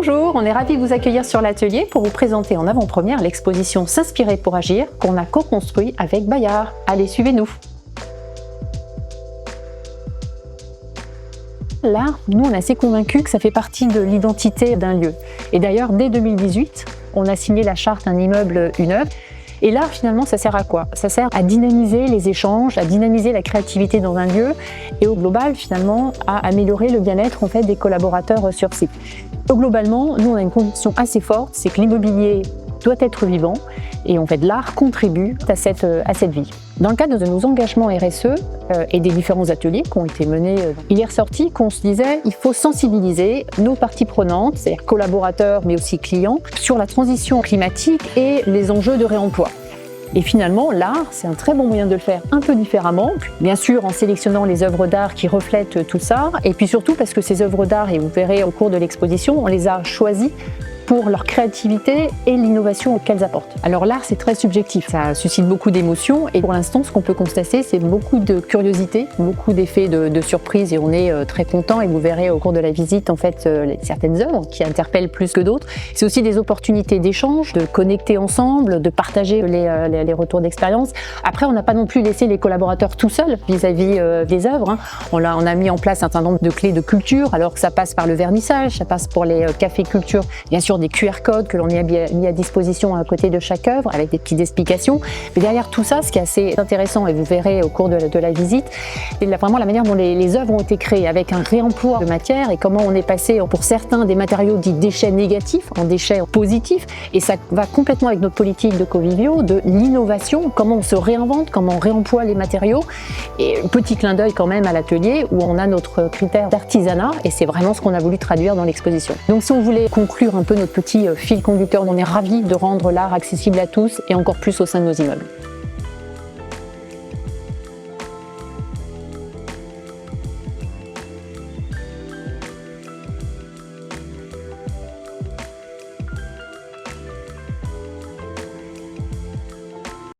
Bonjour, on est ravis de vous accueillir sur l'atelier pour vous présenter en avant-première l'exposition S'inspirer pour agir qu'on a co-construit avec Bayard. Allez, suivez-nous. L'art, nous on est assez convaincus que ça fait partie de l'identité d'un lieu. Et d'ailleurs, dès 2018, on a signé la charte Un immeuble, une œuvre. Et l'art, finalement, ça sert à quoi? Ça sert à dynamiser les échanges, à dynamiser la créativité dans un lieu et au global, finalement, à améliorer le bien-être en fait, des collaborateurs sur site. Globalement, nous, on a une conviction assez forte, c'est que l'immobilier doit être vivant et en fait, l'art contribue à cette vie. Dans le cadre de nos engagements RSE et des différents ateliers qui ont été menés, il est ressorti qu'on se disait il faut sensibiliser nos parties prenantes, c'est-à-dire collaborateurs mais aussi clients, sur la transition climatique et les enjeux de réemploi. Et finalement, l'art, c'est un très bon moyen de le faire un peu différemment, bien sûr en sélectionnant les œuvres d'art qui reflètent tout ça, et puis surtout parce que ces œuvres d'art, et vous verrez au cours de l'exposition, on les a choisies pour leur créativité et l'innovation qu'elles apportent. Alors l'art, c'est très subjectif, ça suscite beaucoup d'émotions et pour l'instant, ce qu'on peut constater, c'est beaucoup de curiosité, beaucoup d'effets de surprise et on est très content et vous verrez au cours de la visite en fait certaines œuvres qui interpellent plus que d'autres. C'est aussi des opportunités d'échange, de connecter ensemble, de partager les retours d'expérience. Après, on n'a pas non plus laissé les collaborateurs tout seuls vis-à-vis des œuvres. Hein. On a mis en place un certain nombre de clés de culture, alors que ça passe par le vernissage, ça passe pour les cafés culture, bien sûr des QR codes que l'on a mis à disposition à côté de chaque œuvre avec des petites explications. Mais derrière tout ça, ce qui est assez intéressant et vous verrez au cours de la visite, c'est vraiment la manière dont les œuvres ont été créées avec un réemploi de matière et comment on est passé pour certains des matériaux dits déchets négatifs en déchets positifs et ça va complètement avec notre politique de Covivio, de l'innovation, comment on se réinvente, comment on réemploie les matériaux et petit clin d'œil quand même à l'atelier où on a notre critère d'artisanat et c'est vraiment ce qu'on a voulu traduire dans l'exposition. Donc si on voulait conclure un peu notre petit fil conducteur, on est ravis de rendre l'art accessible à tous et encore plus au sein de nos immeubles.